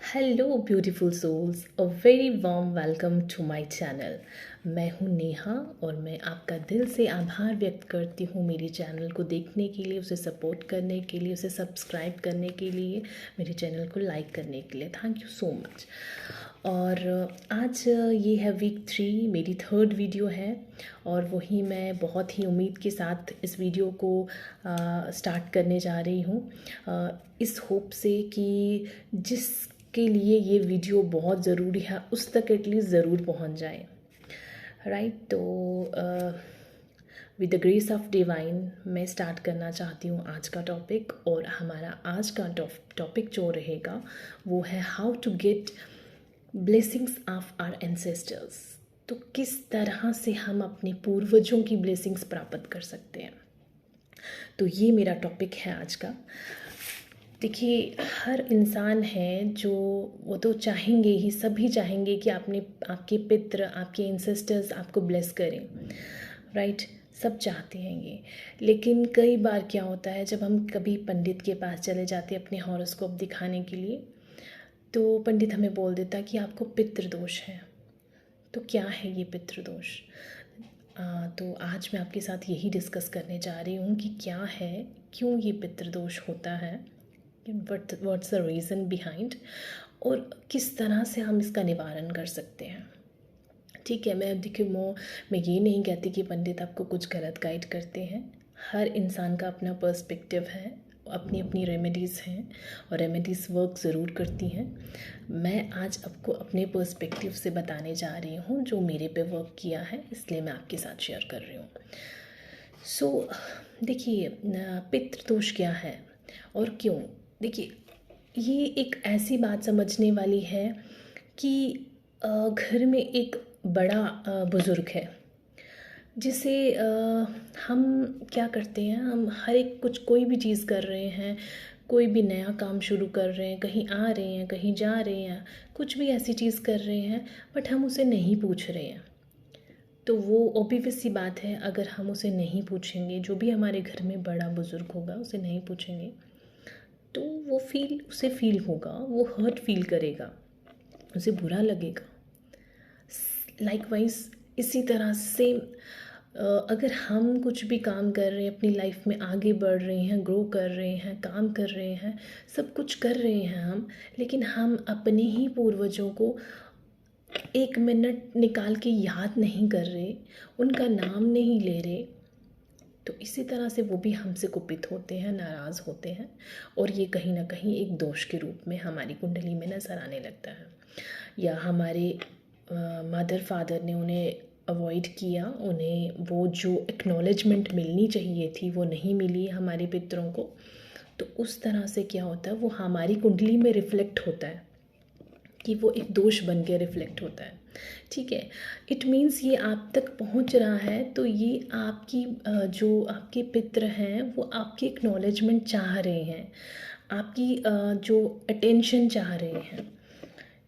Hello beautiful souls, a very warm welcome to my channel. मैं हूँ नेहा और मैं आपका दिल से आभार व्यक्त करती हूँ मेरे चैनल को देखने के लिए, उसे सपोर्ट करने के लिए, उसे सब्सक्राइब करने के लिए, मेरे चैनल को लाइक करने के लिए। Thank you so much. और आज ये है वीक 3, मेरी थर्ड वीडियो है और वही मैं बहुत ही उम्मीद के साथ इस वीडियो को स्टार्ट करने जा रही हूँ, इस होप से कि जिसके लिए ये वीडियो बहुत ज़रूरी है उस तक एटलीस्ट ज़रूर पहुँच जाए। राइट, तो with the grace of divine मैं स्टार्ट करना चाहती हूँ आज का टॉपिक। और हमारा आज का टॉपिक जो रहेगा वो है how to get blessings of our ancestors. तो किस तरह से हम अपने पूर्वजों की ब्लेसिंग्स प्राप्त कर सकते हैं, तो ये मेरा टॉपिक है आज का। देखिए, हर इंसान है जो वो तो चाहेंगे ही, सभी चाहेंगे कि आपके पितृ, आपके एंसेस्टर्स आपको ब्लेस करें। राइट, सब चाहते हैं ये। लेकिन कई बार क्या होता है, जब हम कभी पंडित के पास चले जाते हैं अपने हॉरोस्कोप दिखाने के लिए, तो पंडित हमें बोल देता है कि आपको पितृदोष है। तो क्या है ये पितृदोष? तो आज मैं आपके साथ यही डिस्कस करने जा रही हूँ कि क्या है, क्यों ये पितृदोष होता है, व्हाट्स द रीज़न बिहाइंड, और किस तरह से हम इसका निवारण कर सकते हैं। ठीक है, मैं देखिए मैं ये नहीं कहती कि पंडित आपको कुछ गलत गाइड करते हैं। हर इंसान का अपना पर्सपेक्टिव है, अपनी अपनी रेमेडीज़ हैं और रेमेडीज़ वर्क ज़रूर करती हैं। मैं आज आपको अपने पर्सपेक्टिव से बताने जा रही हूँ जो मेरे पे वर्क किया है, इसलिए मैं आपके साथ शेयर कर रही हूँ। सो देखिए, पितृदोष क्या है और क्यों। देखिए, ये एक ऐसी बात समझने वाली है कि घर में एक बड़ा बुज़ुर्ग है जिसे हम क्या करते हैं, हम हर एक कुछ कोई भी चीज़ कर रहे हैं, कोई भी नया काम शुरू कर रहे हैं, कहीं आ रहे हैं, कहीं जा रहे हैं, कुछ भी ऐसी चीज़ कर रहे हैं, बट हम उसे नहीं पूछ रहे हैं। तो वो ऑब्वियस सी बात है, अगर हम उसे नहीं पूछेंगे, जो भी हमारे घर में बड़ा बुज़ुर्ग होगा उसे नहीं पूछेंगे, तो उसे फील होगा, वो हर्ट फील करेगा, उसे बुरा लगेगा। लाइकवाइज इसी तरह से अगर हम कुछ भी काम कर रहे हैं, अपनी लाइफ में आगे बढ़ रहे हैं, ग्रो कर रहे हैं, काम कर रहे हैं, सब कुछ कर रहे हैं हम, लेकिन हम अपने ही पूर्वजों को एक मिनट निकाल के याद नहीं कर रहे, उनका नाम नहीं ले रहे, तो इसी तरह से वो भी हमसे कुपित होते हैं, नाराज़ होते हैं, और ये कहीं ना कहीं एक दोष के रूप में हमारी कुंडली में नज़र आने लगता है। या हमारे मदर फादर ने उन्हें अवॉइड किया, उन्हें वो जो एक्नॉलेजमेंट मिलनी चाहिए थी वो नहीं मिली हमारे पितरों को, तो उस तरह से क्या होता है, वो हमारी कुंडली में रिफ्लेक्ट होता है कि वो एक दोष बन के रिफ्लेक्ट होता है। ठीक है, इट मीन्स ये आप तक पहुंच रहा है, तो ये आपकी जो आपके पितृ हैं वो आपकी एक्नॉलेजमेंट चाह रहे हैं, आपकी जो अटेंशन चाह रहे हैं।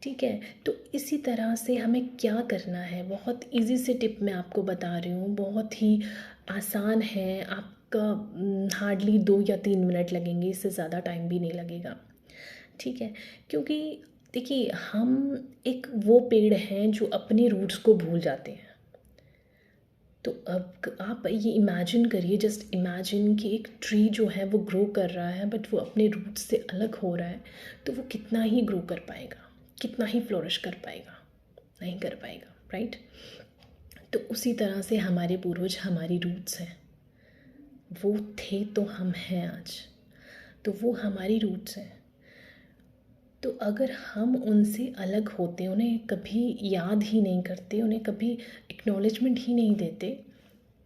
ठीक है, तो इसी तरह से हमें क्या करना है, बहुत इजी से टिप मैं आपको बता रही हूँ, बहुत ही आसान है, आपका हार्डली 2 या 3 मिनट लगेंगे, इससे ज़्यादा टाइम भी नहीं लगेगा। ठीक है, क्योंकि देखिए, हम एक वो पेड़ हैं जो अपने रूट्स को भूल जाते हैं। तो अब आप ये इमेजिन करिए, जस्ट इमेजिन कि एक ट्री जो है वो ग्रो कर रहा है, बट वो अपने रूट्स से अलग हो रहा है, तो वो कितना ही ग्रो कर पाएगा, कितना ही फ्लोरिश कर पाएगा, नहीं कर पाएगा। राइट, तो उसी तरह से हमारे पूर्वज हमारी रूट्स हैं, वो थे तो हम हैं आज, तो वो हमारी रूट्स हैं। तो अगर हम उनसे अलग होते, उन्हें कभी याद ही नहीं करते, उन्हें कभी एक्नॉलेजमेंट ही नहीं देते,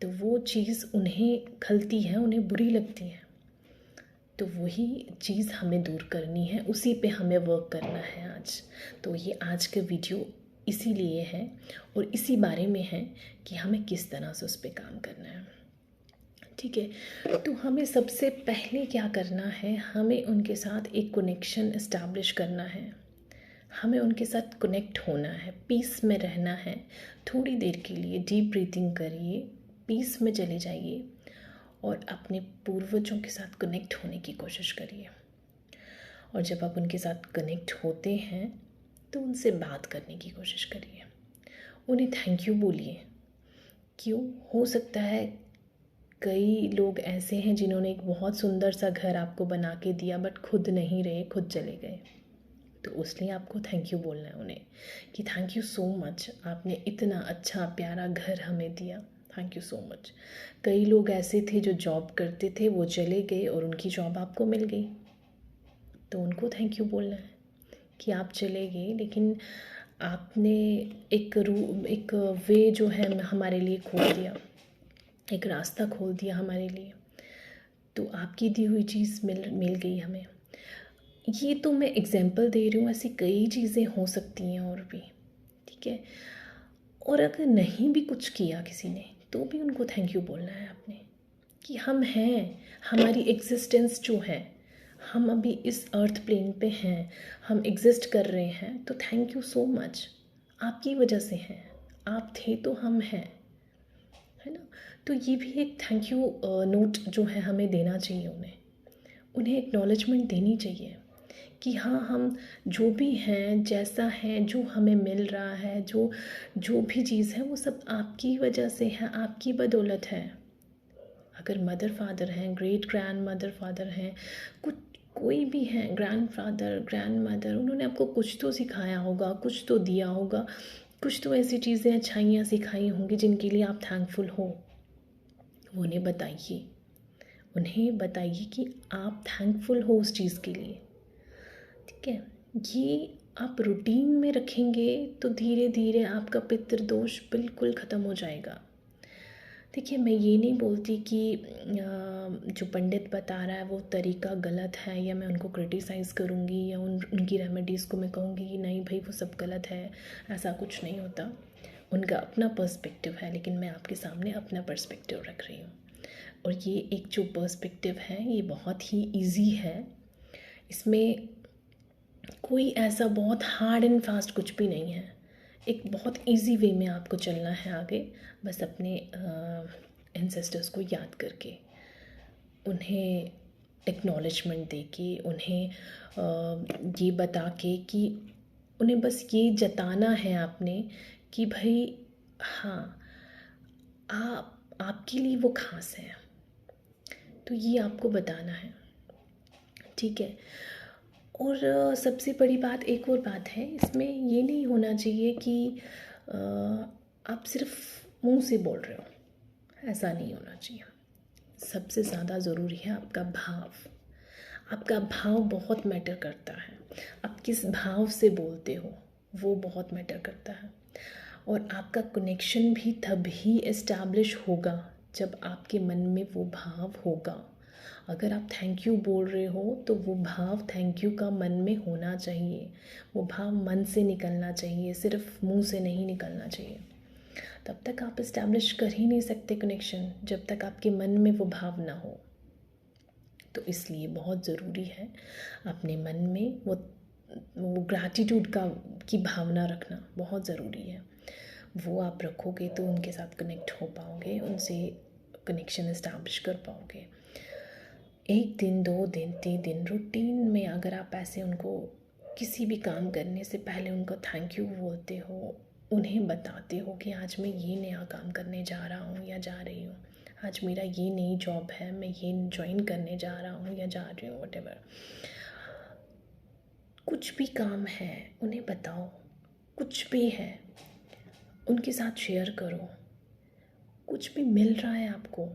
तो वो चीज़ उन्हें खलती है, उन्हें बुरी लगती है। तो वही चीज़ हमें दूर करनी है, उसी पे हमें वर्क करना है आज। तो ये आज का वीडियो इसीलिए है और इसी बारे में है कि हमें किस तरह से उस पर काम करना है। ठीक है, तो हमें सबसे पहले क्या करना है, हमें उनके साथ एक कनेक्शन इस्टेब्लिश करना है, हमें उनके साथ कनेक्ट होना है, पीस में रहना है। थोड़ी देर के लिए डीप ब्रीथिंग करिए, पीस में चले जाइए और अपने पूर्वजों के साथ कनेक्ट होने की कोशिश करिए। और जब आप उनके साथ कनेक्ट होते हैं तो उनसे बात करने की कोशिश करिए, उन्हें थैंक यू बोलिए। क्यों? हो सकता है कई लोग ऐसे हैं जिन्होंने एक बहुत सुंदर सा घर आपको बना के दिया बट खुद नहीं रहे, खुद चले गए, तो इसलिए आपको थैंक यू बोलना है उन्हें कि थैंक यू सो मच, आपने इतना अच्छा प्यारा घर हमें दिया, थैंक यू सो मच। कई लोग ऐसे थे जो जॉब करते थे, वो चले गए और उनकी जॉब आपको मिल गई, तो उनको थैंक यू बोलना है कि आप चले गए लेकिन आपने एक वे जो है हमारे लिए खोल दिया, एक रास्ता खोल दिया हमारे लिए, तो आपकी दी हुई चीज़ मिल गई हमें। ये तो मैं एग्जांपल दे रही हूँ, ऐसी कई चीज़ें हो सकती हैं और भी, ठीक है। और अगर नहीं भी कुछ किया किसी ने तो भी उनको थैंक यू बोलना है आपने कि हम हैं, हमारी एग्जिस्टेंस जो है, हम अभी इस अर्थ प्लेन पे हैं, हम एग्जिस्ट कर रहे हैं, तो थैंक यू सो मच, आपकी वजह से हैं, आप थे तो हम हैं, है ना। तो ये भी एक थैंक यू नोट जो है हमें देना चाहिए उन्हें, उन्हें एक्नॉलेजमेंट देनी चाहिए कि हाँ, हम जो भी हैं, जैसा है, जो हमें मिल रहा है, जो जो भी चीज़ है वो सब आपकी वजह से है, आपकी बदौलत है। अगर मदर फादर हैं, ग्रेट ग्रैंड मदर फादर हैं, कुछ कोई भी हैं, ग्रैंड फादर ग्रैंड मदर, उन्होंने आपको कुछ तो सिखाया होगा, कुछ तो दिया होगा, कुछ तो ऐसी चीज़ें अच्छाइयाँ सिखाई होंगी जिनके लिए आप थैंकफुल हो। वो उन्हें बताइए कि आप थैंकफुल हो उस चीज़ के लिए, ठीक है। ये आप रूटीन में रखेंगे तो धीरे धीरे आपका पितृदोष बिल्कुल ख़त्म हो जाएगा। देखिए, मैं ये नहीं बोलती कि जो पंडित बता रहा है वो तरीका गलत है, या मैं उनको क्रिटिसाइज़ करूँगी या उनकी रेमेडीज़ को मैं कहूँगी कि नहीं भाई वो सब गलत है, ऐसा कुछ नहीं होता। उनका अपना पर्सपेक्टिव है, लेकिन मैं आपके सामने अपना पर्सपेक्टिव रख रही हूँ। और ये एक जो पर्सपेक्टिव है ये बहुत ही ईजी है, इसमें कोई ऐसा बहुत हार्ड एंड फास्ट कुछ भी नहीं है, एक बहुत इजी वे में आपको चलना है आगे, बस अपने एंसेस्टर्स को याद करके, उन्हें एक्नॉलेजमेंट दे के, उन्हें ये बता के कि उन्हें बस ये जताना है आपने कि भाई हाँ, आपके लिए वो खास है, तो ये आपको बताना है, ठीक है। और सबसे बड़ी बात, एक और बात है इसमें, ये नहीं होना चाहिए कि आप सिर्फ मुंह से बोल रहे हो, ऐसा नहीं होना चाहिए। सबसे ज़्यादा ज़रूरी है आपका भाव, आपका भाव बहुत मैटर करता है, आप किस भाव से बोलते हो वो बहुत मैटर करता है। और आपका कनेक्शन भी तभी इस्टेब्लिश होगा जब आपके मन में वो भाव होगा। अगर आप थैंक यू बोल रहे हो तो वो भाव थैंक यू का मन में होना चाहिए, वो भाव मन से निकलना चाहिए, सिर्फ मुंह से नहीं निकलना चाहिए। तब तक आप इस्टेब्लिश कर ही नहीं सकते कनेक्शन जब तक आपके मन में वो भाव ना हो। तो इसलिए बहुत ज़रूरी है अपने मन में वो ग्रैटिट्यूड की भावना रखना बहुत ज़रूरी है। वो आप रखोगे तो उनके साथ कनेक्ट हो पाओगे, उनसे कनेक्शन इस्टेब्लिश कर पाओगे। 1 दिन 2 दिन 3 दिन रूटीन में अगर आप ऐसे उनको किसी भी काम करने से पहले उनको थैंक यू बोलते हो, उन्हें बताते हो कि आज मैं ये नया काम करने जा रहा हूँ या जा रही हूँ, आज मेरा ये नई जॉब है, मैं ये ज्वाइन करने जा रहा हूँ या जा रही हूँ, व्हाटएवर कुछ भी काम है उन्हें बताओ, कुछ भी है उनके साथ शेयर करो। कुछ भी मिल रहा है आपको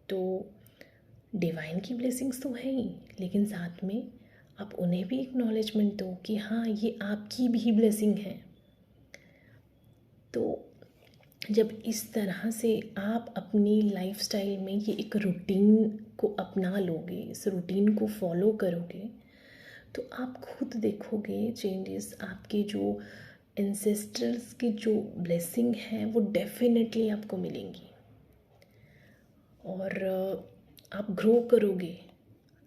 तो डिवाइन की ब्लेसिंग्स तो है ही, लेकिन साथ में आप उन्हें भी एक्नॉलेजमेंट दो कि हाँ, ये आपकी भी ब्लेसिंग है। तो जब इस तरह से आप अपनी लाइफस्टाइल में ये एक रूटीन को अपना लोगे, इस रूटीन को फॉलो करोगे, तो आप खुद देखोगे चेंजेस, आपके जो एंसेस्टर्स की जो ब्लेसिंग है वो डेफिनेटली आपको मिलेंगी। और आप ग्रो करोगे,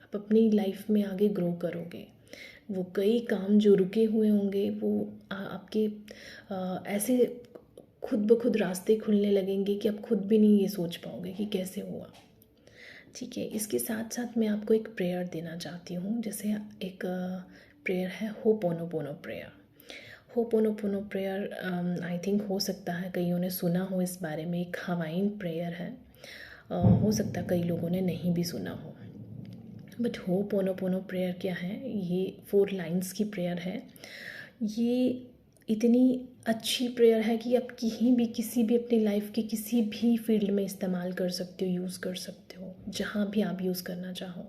आप अपनी लाइफ में आगे ग्रो करोगे। वो कई काम जो रुके हुए होंगे वो आपके ऐसे खुद ब खुद रास्ते खुलने लगेंगे कि आप खुद भी नहीं ये सोच पाओगे कि कैसे हुआ। ठीक है, इसके साथ साथ मैं आपको एक प्रेयर देना चाहती हूँ। जैसे एक प्रेयर है ho'oponopono prayer. Ho'oponopono prayer I think हो सकता है कईयों ने सुना हो इस बारे में। एक हवाइन प्रेयर है, हो सकता है कई लोगों ने नहीं भी सुना हो। बट होपोनोपोनो प्रेयर क्या है? ये 4 लाइन्स की प्रेयर है। ये इतनी अच्छी प्रेयर है कि आप कहीं भी किसी भी अपनी लाइफ के किसी भी फील्ड में इस्तेमाल कर सकते हो, यूज़ कर सकते हो, जहाँ भी आप यूज़ करना चाहो।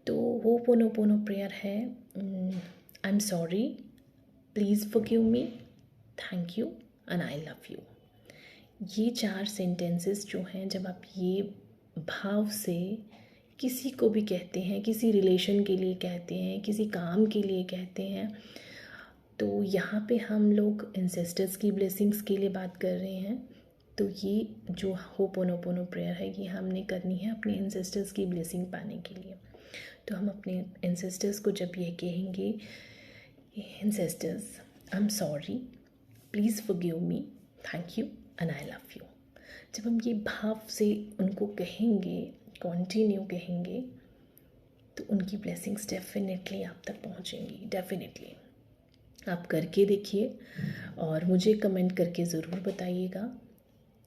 तो होपोनोपोनो प्रेयर है, I am sorry, please forgive me, thank you and I love you. ये 4 सेंटेंसेस जो हैं, जब आप ये भाव से किसी को भी कहते हैं, किसी रिलेशन के लिए कहते हैं, किसी काम के लिए कहते हैं, तो यहाँ पे हम लोग एंसेस्टर्स की ब्लेसिंग्स के लिए बात कर रहे हैं। तो ये जो होपोनोपोनो प्रेयर है, ये हमने करनी है अपने एंसेस्टर्स की ब्लेसिंग पाने के लिए। तो हम अपने एंसेस्टर्स को जब ये कहेंगे, ancestors I am sorry, please forgive me, thank you and I love you, जब हम ये भाव से उनको कहेंगे, कॉन्टिन्यू कहेंगे, तो उनकी ब्लेसिंग्स डेफिनेटली आप तक पहुँचेंगी। डेफिनेटली आप करके देखिए और मुझे कमेंट करके ज़रूर बताइएगा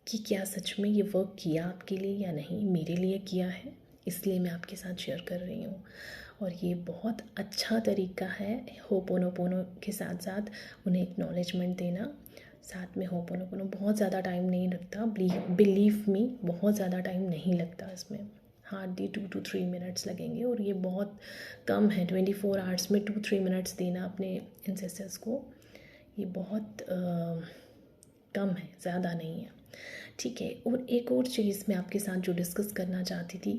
कि क्या सच में ये वर्क किया आपके लिए या नहीं। मेरे लिए किया है, इसलिए मैं आपके साथ शेयर कर रही हूँ। और ये बहुत अच्छा तरीका है होपोनोपोनो के साथ साथ उन्हें एक्नॉलेजमेंट देना। साथ में होपोनोपोनो बहुत ज़्यादा टाइम नहीं लगता, बिलीव मी, बहुत ज़्यादा टाइम नहीं लगता इसमें। हार्डली 2 to 3 मिनट्स लगेंगे और ये बहुत कम है। 24 आवर्स में 2-3 मिनट्स देना अपने एंसेस्टर्स को, ये बहुत कम है, ज़्यादा नहीं है। ठीक है, और एक और चीज़ मैं आपके साथ जो डिस्कस करना चाहती थी,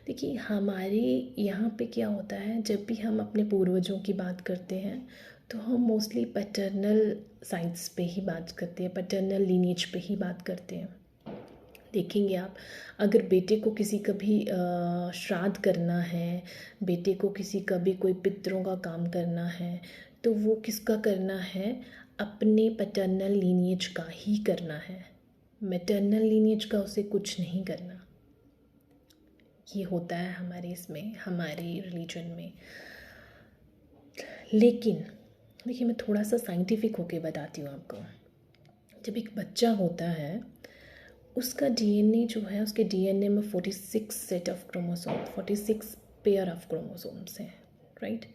देखिए हमारे यहाँ पे क्या होता है, जब भी हम अपने पूर्वजों की बात करते हैं तो हम मोस्टली पैटर्नल साइड्स पे ही बात करते हैं, पैटर्नल लीनिएज पे ही बात करते हैं। देखेंगे आप, अगर बेटे को किसी का भी श्राद्ध करना है, बेटे को किसी का भी कोई पितरों का काम करना है, तो वो किसका करना है? अपने पैटर्नल लीनिएज का ही करना है। मैटर्नल लीनिएज का उसे कुछ नहीं करना। ये होता है हमारे इसमें, हमारे रिलीजन में। लेकिन देखिए, मैं थोड़ा सा साइंटिफिक होके बताती हूँ आपको। जब एक बच्चा होता है, उसका डीएनए जो है, उसके डीएनए में 46 set of chromosome, 46 pair of chromosomes हैं, राइट,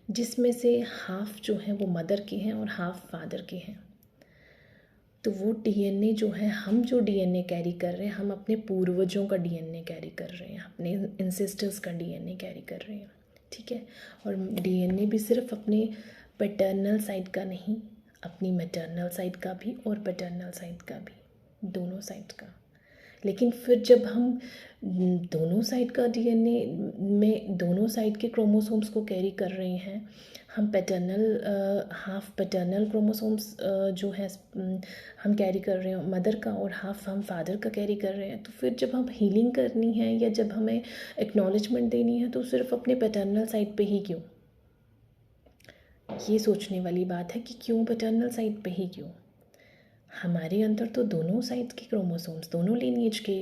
जिसमें से हाफ जो है वो मदर के हैं और हाफ फादर के हैं। तो वो डीएनए जो है, हम जो डीएनए कैरी कर रहे हैं, हम अपने पूर्वजों का डीएनए कैरी कर रहे हैं, अपने एंसेस्टर्स का डीएनए कैरी कर रहे हैं। ठीक है, और डीएनए भी सिर्फ अपने पैटर्नल साइड का नहीं, अपनी मैटर्नल साइड का भी और पैटर्नल साइड का भी, दोनों साइड का। लेकिन फिर जब हम दोनों साइड का डीएनए में दोनों साइड के क्रोमोसोम्स को कैरी कर रहे हैं, हम पैटर्नल हाफ पैटर्नल क्रोमोसोम्स जो है हम कैरी कर रहे हैं मदर का, और हाफ हम फादर का कैरी कर रहे हैं, तो फिर जब हम हीलिंग करनी है या जब हमें एक्नॉलेजमेंट देनी है, तो सिर्फ अपने पैटर्नल साइड पे ही क्यों? ये सोचने वाली बात है कि क्यों पैटर्नल साइड पे ही क्यों? हमारे अंदर तो दोनों साइड के क्रोमोसोम्स, दोनों लीनिएज के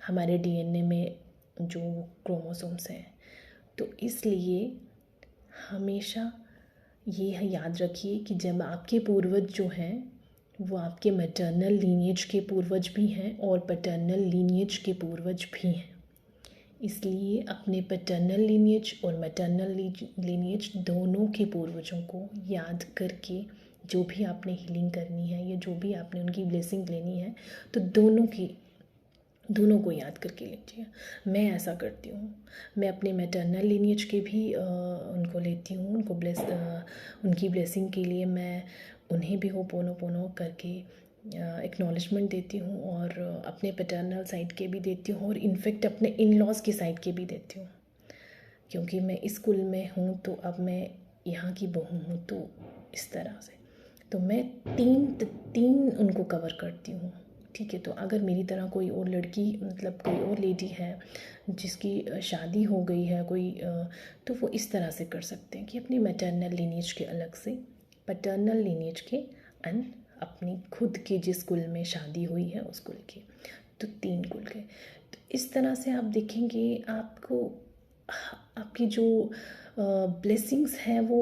हमारे डीएनए में जो क्रोमोसोम्स हैं। तो इसलिए हमेशा ये याद रखिए कि जब आपके पूर्वज जो हैं, वो आपके मैटर्नल लीनिएज के पूर्वज भी हैं और पैटर्नल लीनिएज के पूर्वज भी हैं। इसलिए अपने पैटर्नल लीनिएज और मैटर्नल लीनिएज दोनों के पूर्वजों को याद करके जो भी आपने हीलिंग करनी है या जो भी आपने उनकी ब्लेसिंग लेनी है, तो दोनों को याद करके लीजिए। मैं ऐसा करती हूँ, मैं अपने मैटर्नल लीनिएज के भी उनको लेती हूँ, उनकी ब्लेसिंग के लिए मैं उन्हें भी होपोनोपोनो करके एक्नॉलेजमेंट देती हूँ, और अपने पैटर्नल साइड के भी देती हूँ, और इनफेक्ट अपने इन लॉज की साइड के भी देती हूँ। क्योंकि मैं इस कुल में हूँ, तो अब मैं यहाँ की बहू हूँ, तो इस तरह से तो मैं तीन उनको कवर करती हूँ। ठीक है, तो अगर मेरी तरह कोई और लड़की, मतलब कोई और लेडी है जिसकी शादी हो गई है कोई, तो वो इस तरह से कर सकते हैं कि अपनी मैटर्नल लीनिएज के अलग से, पैटर्नल लीनिएज के एंड अपनी खुद के जिस कुल में शादी हुई है उस कुल के, तो 3 कुल के। तो इस तरह से आप देखेंगे आपको आपकी जो ब्लेसिंग्स हैं वो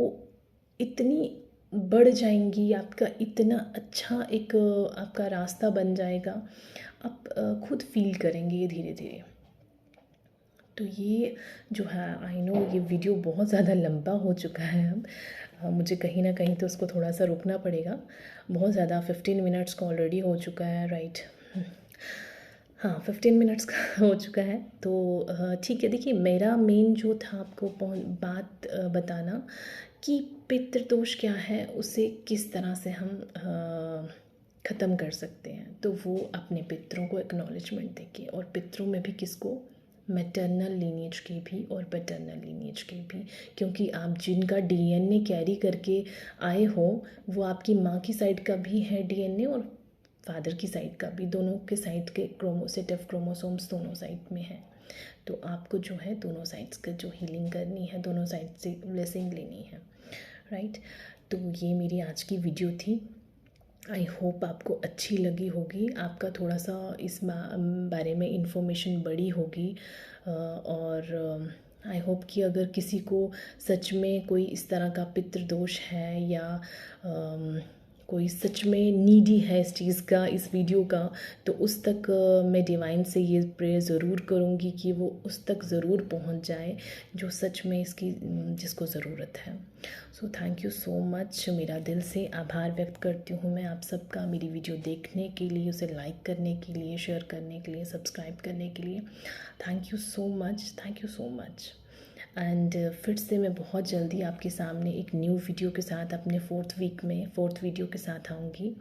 इतनी बढ़ जाएंगी, आपका इतना अच्छा एक आपका रास्ता बन जाएगा, आप खुद फील करेंगे ये धीरे धीरे। तो ये जो है, आई नो ये वीडियो बहुत ज़्यादा लंबा हो चुका है अब, मुझे कहीं ना कहीं तो उसको थोड़ा सा रुकना पड़ेगा। बहुत ज़्यादा 15 मिनट्स का ऑलरेडी हो चुका है, राइट। हाँ, 15 मिनट्स का हो चुका है। तो ठीक है, देखिए मेरा मेन जो था आपको बात बताना कि पितृदोष क्या है, उसे किस तरह से हम ख़त्म कर सकते हैं। तो वो अपने पितरों को एक्नॉलेजमेंट देके, और पितरों में भी किसको, मैटरनल लीनिएज के भी और पैटर्नल लीनिएज के भी, क्योंकि आप जिनका डीएनए कैरी करके आए हो वो आपकी माँ की साइड का भी है डीएनए, और फादर की साइड का भी, दोनों के साइड के सेट ऑफ क्रोमोसोम्स दोनों साइड में है। तो आपको जो है दोनों साइड्स का जो हीलिंग करनी है, दोनों साइड से ब्लेसिंग लेनी है, राइट। तो ये मेरी आज की वीडियो थी। आई होप आपको अच्छी लगी होगी, आपका थोड़ा सा इस बारे में इंफॉर्मेशन बड़ी होगी, और आई होप कि अगर किसी को सच में कोई इस तरह का पितृदोष है, या कोई सच में नीडी है इस चीज़ का, इस वीडियो का, तो उस तक मैं डिवाइन से ये प्रेयर ज़रूर करूँगी कि वो उस तक ज़रूर पहुँच जाए जो सच में इसकी जिसको ज़रूरत है। सो थैंक यू सो मच, मेरा दिल से आभार व्यक्त करती हूँ मैं आप सबका मेरी वीडियो देखने के लिए, उसे लाइक करने के लिए, शेयर करने के लिए, सब्सक्राइब करने के लिए। Thank you so much, thank you so much. And फिर से मैं बहुत जल्दी आपके सामने एक न्यू वीडियो के साथ अपने फोर्थ वीडियो के साथ आऊँगी।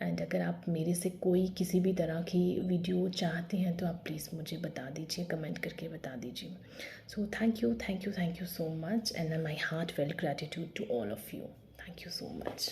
एंड अगर आप मेरे से कोई किसी भी तरह की वीडियो चाहते हैं तो आप प्लीज़ मुझे बता दीजिए, कमेंट करके बता दीजिए। So thank you, thank you, thank you so much, and my heart felt gratitude to all of you. Thank you so much.